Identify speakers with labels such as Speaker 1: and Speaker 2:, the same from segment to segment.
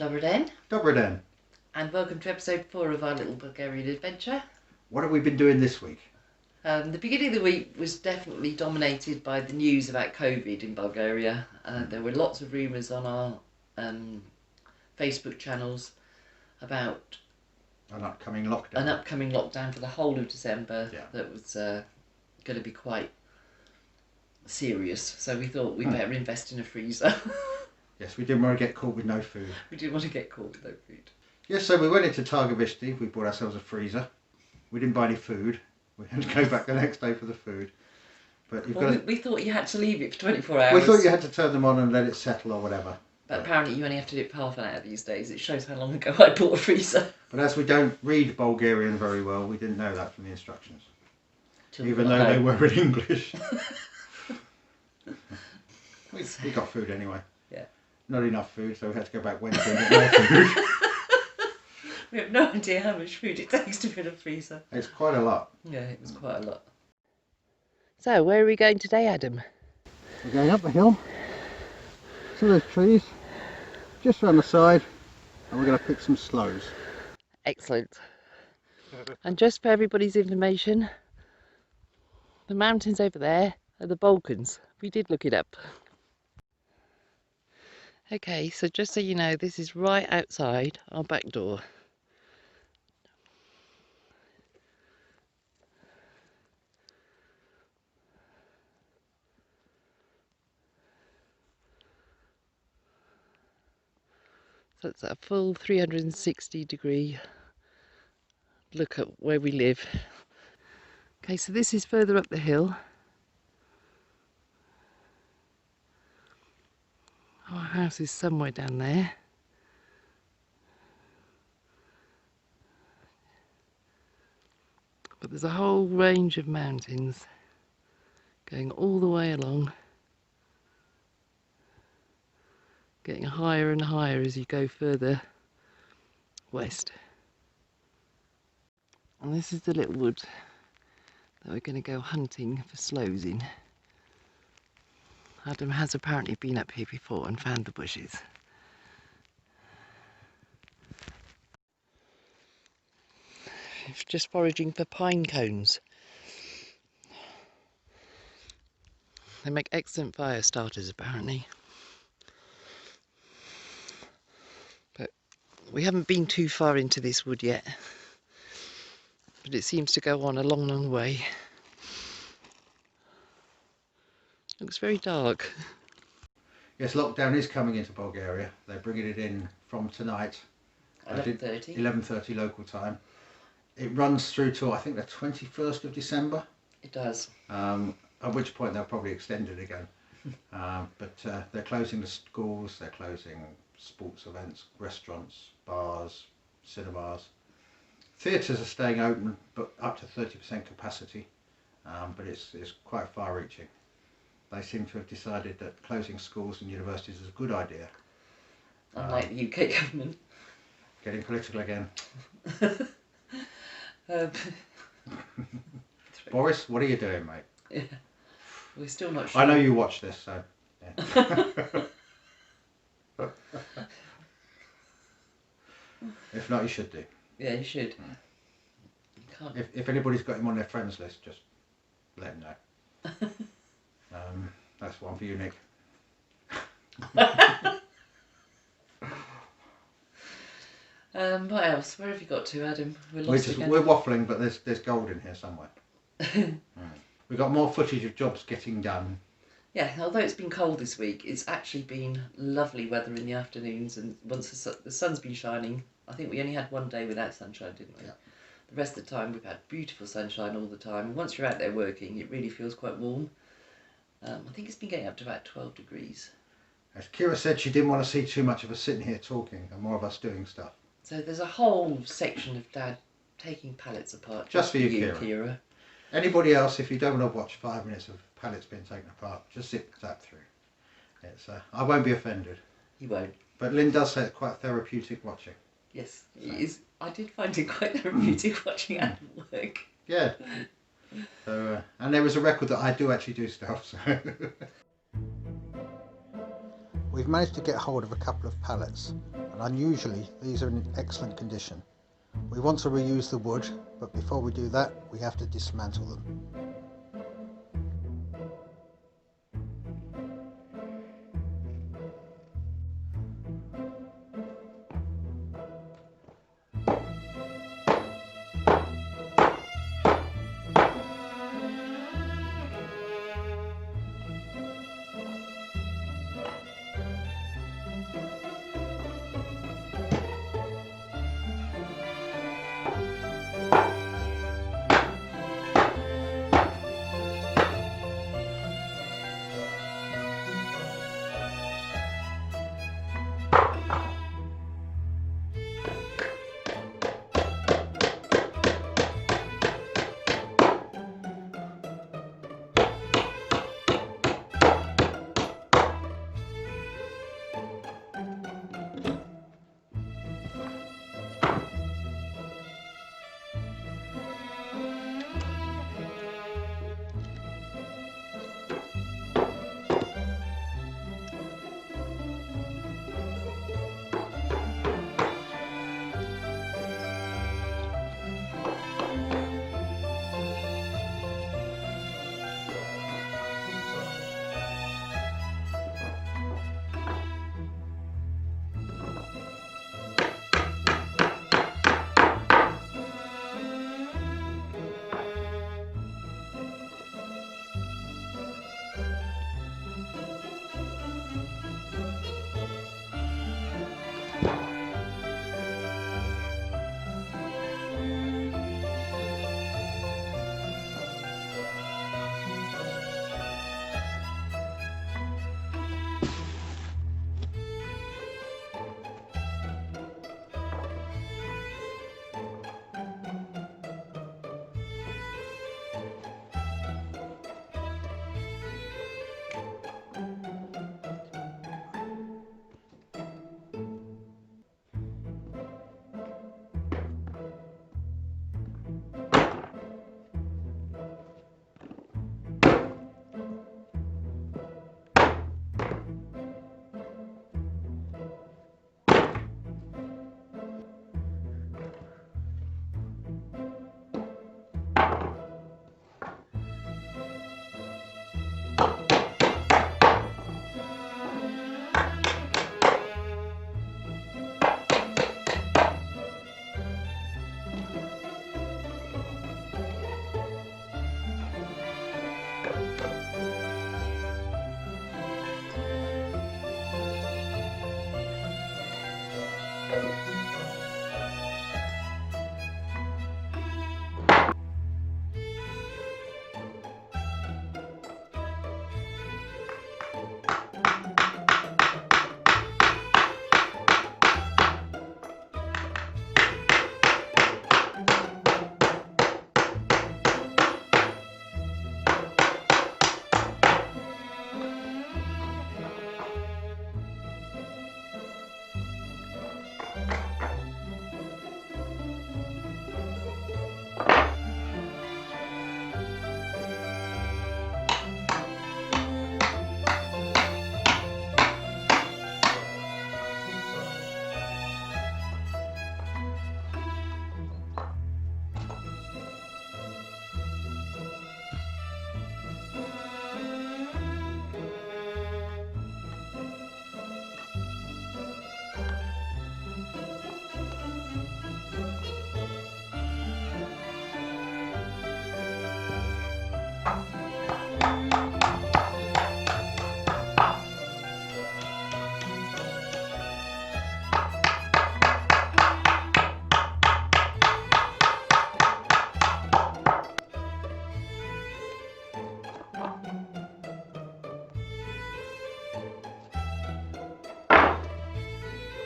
Speaker 1: Dobry den.
Speaker 2: Dobry den.
Speaker 1: And welcome to episode 4 of our little Bulgarian adventure.
Speaker 2: What have we been doing this week?
Speaker 1: The beginning of the week was definitely dominated by the news about COVID in Bulgaria. There were lots of rumours on our Facebook channels about
Speaker 2: An upcoming lockdown.
Speaker 1: For the whole of December.
Speaker 2: Yeah.
Speaker 1: That was going to be quite serious. So we thought we'd better invest in a freezer.
Speaker 2: Yes, we didn't want to get caught with no food.
Speaker 1: We didn't want to get caught with no food.
Speaker 2: Yes, so we went into Targovishti. We bought ourselves a freezer. We didn't buy any food. We had to go back the next day for the food. But
Speaker 1: we thought you had to leave it for 24 hours.
Speaker 2: We thought you had to turn them on and let it settle or whatever.
Speaker 1: But apparently you only have to do it for half an hour these days. It shows how long ago I bought a freezer.
Speaker 2: But as we don't read Bulgarian very well, we didn't know that from the instructions. Even though they were in English. we got food anyway.
Speaker 1: Yeah.
Speaker 2: Not enough food, so we had to go back Wednesday and get more food.
Speaker 1: We have no idea how much food it takes to fill a freezer.
Speaker 2: It's quite a lot.
Speaker 1: Yeah, it was quite a lot. So, where are we going today, Adam?
Speaker 2: We're going up the hill to those trees, just around the side, and we're going to pick some sloes.
Speaker 1: Excellent. And just for everybody's information, the mountains over there are the Balkans. We did look it up. Okay, so just so you know, this is right outside our back door. So it's a full 360-degree look at where we live. Okay, so this is further up the hill. Our house is somewhere down there. But there's a whole range of mountains going all the way along, getting higher and higher as you go further west. And this is the little wood that we're going to go hunting for sloes in. Adam has apparently been up here before and found the bushes. Just foraging for pine cones. They make excellent fire starters apparently. But we haven't been too far into this wood yet. But it seems to go on a long, long way. Looks very dark.
Speaker 2: Yes, lockdown is coming into Bulgaria. They're bringing it in from tonight.
Speaker 1: 11:30.
Speaker 2: 11:30 local time. It runs through to, I think, the 21st of December.
Speaker 1: It does.
Speaker 2: At which point they'll probably extend it again. But they're closing the schools, they're closing sports events, restaurants, bars, cinemas. Theatres are staying open, but up to 30% capacity. But it's quite far-reaching. They seem to have decided that closing schools and universities is a good idea.
Speaker 1: Unlike the UK government.
Speaker 2: Getting political again. Boris, what are you doing, mate?
Speaker 1: Yeah. We're still not sure.
Speaker 2: I know you watch this, so yeah. If not, you should do.
Speaker 1: Yeah, you should. You can't.
Speaker 2: If anybody's got him on their friends list, just let him know. That's one for you, Nick.
Speaker 1: What else? Where have you got to, Adam? We're
Speaker 2: waffling, but there's gold in here somewhere. We've got more footage of jobs getting done.
Speaker 1: Yeah, although it's been cold this week, it's actually been lovely weather in the afternoons, and once the sun's been shining, I think we only had one day without sunshine, didn't we?
Speaker 2: Yeah.
Speaker 1: The rest of the time we've had beautiful sunshine all the time, and once you're out there working, it really feels quite warm. I think it's been getting up to about 12 degrees.
Speaker 2: As Kira said, she didn't want to see too much of us sitting here talking and more of us doing stuff.
Speaker 1: So there's a whole section of Dad taking pallets apart.
Speaker 2: Just for you, Kira. Anybody else, if you don't want to watch 5 minutes of pallets being taken apart, just zap through. It's I won't be offended.
Speaker 1: You won't.
Speaker 2: But Lynn does say it's quite therapeutic watching.
Speaker 1: Yes, it is. I did find it quite therapeutic watching Adam work.
Speaker 2: Yeah. So, and there was a record that I do actually do stuff. So. We've managed to get hold of a couple of pallets, and unusually these are in excellent condition. We want to reuse the wood, but before we do that we have to dismantle them.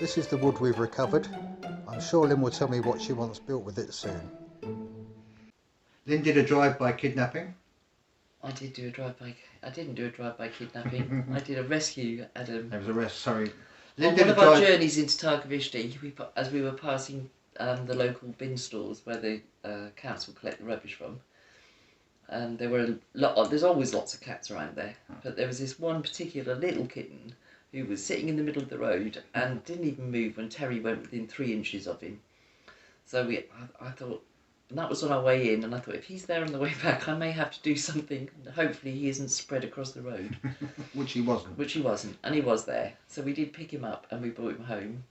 Speaker 2: This is the wood we've recovered. I'm sure Lynn will tell me what she wants built with it soon. Lynn did a drive-by kidnapping.
Speaker 1: I did do a drive-by. I didn't do a drive-by kidnapping. I did a rescue, Adam.
Speaker 2: There was a rest. Sorry.
Speaker 1: On one of our journeys into Targovishti, as we were passing the local bin stores where the council collect the rubbish from, there were there's always lots of cats around there, but there was this one particular little kitten who was sitting in the middle of the road and didn't even move when Terry went within 3 inches of him. So I thought, and that was on our way in, and I thought, if he's there on the way back, I may have to do something. Hopefully he isn't spread across the road.
Speaker 2: Which he wasn't.
Speaker 1: Which he wasn't, and he was there. So we did pick him up and we brought him home,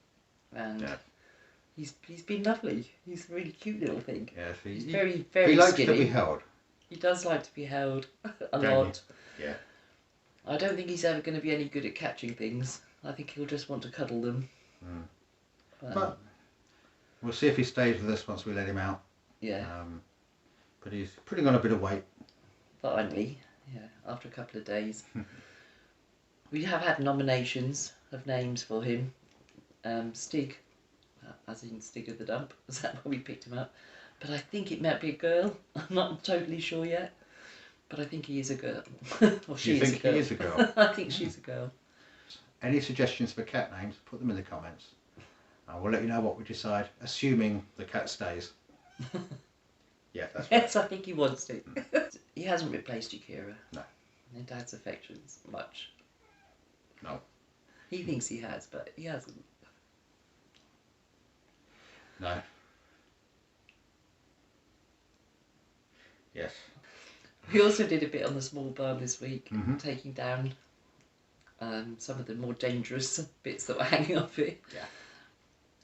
Speaker 1: and he's been lovely. He's a really cute little thing.
Speaker 2: Yes,
Speaker 1: he's very, very
Speaker 2: he likes
Speaker 1: skinny.
Speaker 2: to be held.
Speaker 1: He does like to be held a lot.
Speaker 2: Yeah.
Speaker 1: I don't think he's ever going to be any good at catching things. I think he'll just want to cuddle them.
Speaker 2: But we'll see if he stays with us once we let him out.
Speaker 1: Yeah.
Speaker 2: But he's putting on a bit of weight.
Speaker 1: Finally, yeah, after a couple of days. We have had nominations of names for him. Stig, as in Stig of the Dump, is that why we picked him up? But I think it might be a girl. I'm not totally sure yet. But I think he is a girl. Or she is a girl.
Speaker 2: He is a girl?
Speaker 1: I think she's a girl.
Speaker 2: Any suggestions for cat names, put them in the comments. We'll let you know what we decide, assuming the cat stays. Yeah, that's right.
Speaker 1: Yes, I think he wants to. He hasn't replaced Akira.
Speaker 2: No.
Speaker 1: In Dad's affections, much.
Speaker 2: No.
Speaker 1: He thinks he has, but he hasn't.
Speaker 2: No. Yes.
Speaker 1: We also did a bit on the small barn this week,
Speaker 2: Mm-hmm.
Speaker 1: taking down some of the more dangerous bits that were hanging off it.
Speaker 2: Yeah.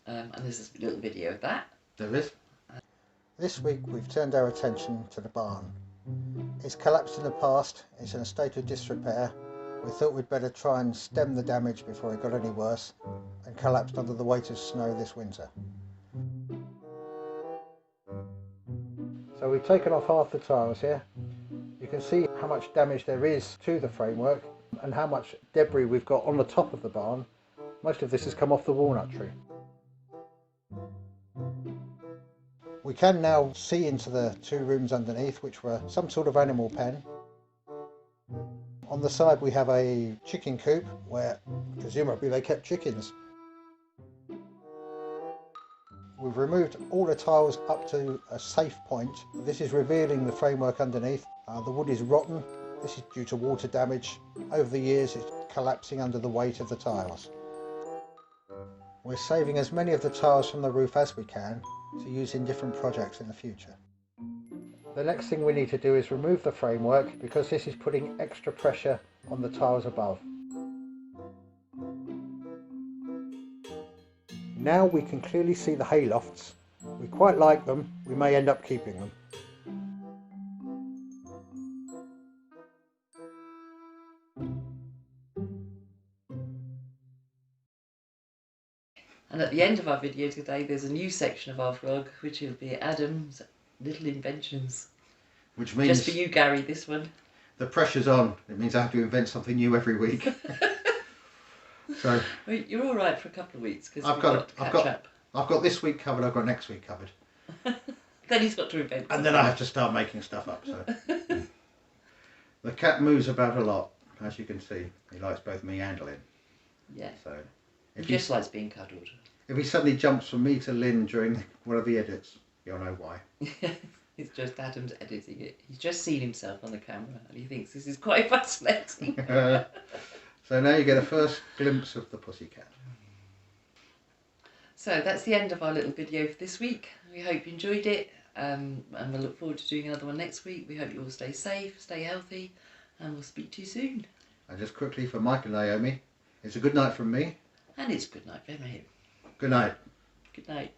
Speaker 1: And there's a little video of that.
Speaker 2: There is.
Speaker 3: This week we've turned our attention to the barn. It's collapsed in the past, it's in a state of disrepair. We thought we'd better try and stem the damage before it got any worse, and collapsed under the weight of snow this winter. So we've taken off half the tiles here. You can see how much damage there is to the framework and how much debris we've got on the top of the barn. Most of this has come off the walnut tree. We can now see into the 2 rooms underneath, which were some sort of animal pen. On the side we have a chicken coop where presumably they kept chickens. We've removed all the tiles up to a safe point. This is revealing the framework underneath. The wood is rotten. This is due to water damage. Over the years it's collapsing under the weight of the tiles. We're saving as many of the tiles from the roof as we can to use in different projects in the future. The next thing we need to do is remove the framework because this is putting extra pressure on the tiles above. Now we can clearly see the haylofts. We quite like them, we may end up keeping them.
Speaker 1: And at the end of our video today, there's a new section of our vlog, which will be Adam's little inventions.
Speaker 2: Which means
Speaker 1: just for you, Gary, this one.
Speaker 2: The pressure's on. It means I have to invent something new every week. So
Speaker 1: well, you're all right for a couple of weeks because
Speaker 2: I've got this week covered. I've got next week covered.
Speaker 1: Then he's got to invent.
Speaker 2: And then I have to start making stuff up. So the cat moves about a lot, as you can see. He likes both me and Lynn.
Speaker 1: Yeah.
Speaker 2: So
Speaker 1: he just likes being cuddled.
Speaker 2: If he suddenly jumps from me to Lynn during one of the edits, you'll know why.
Speaker 1: It's just Adam's editing it. He's just seen himself on the camera and he thinks this is quite fascinating.
Speaker 2: So now you get a first glimpse of the pussycat.
Speaker 1: So that's the end of our little video for this week. We hope you enjoyed it, and we'll look forward to doing another one next week. We hope you all stay safe, stay healthy, and we'll speak to you soon.
Speaker 2: And just quickly for Mike and Naomi, it's a good night from me.
Speaker 1: And it's good night from him.
Speaker 2: Good night.
Speaker 1: Good night.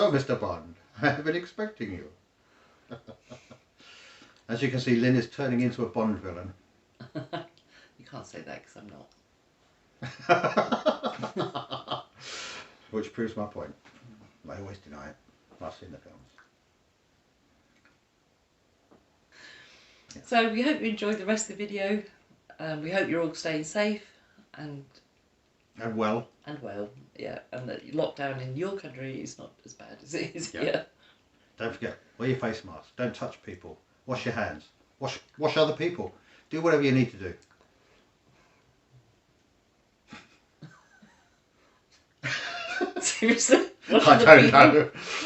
Speaker 2: So, Mr. Bond, I have been expecting you. As you can see, Lynn is turning into a Bond villain.
Speaker 1: You can't say that because I'm not.
Speaker 2: Which proves my point. I always deny it. I've seen the films. Yeah.
Speaker 1: So we hope you enjoyed the rest of the video. We hope you're all staying safe and
Speaker 2: well.
Speaker 1: yeah, and that lockdown in your country is not as bad as it is
Speaker 2: Yeah.
Speaker 1: here.
Speaker 2: Don't forget, wear your face mask. Don't touch people. Wash your hands. Wash other people. Do whatever you need to do.
Speaker 1: Seriously? Wash
Speaker 2: I
Speaker 1: other
Speaker 2: don't
Speaker 1: people?
Speaker 2: know.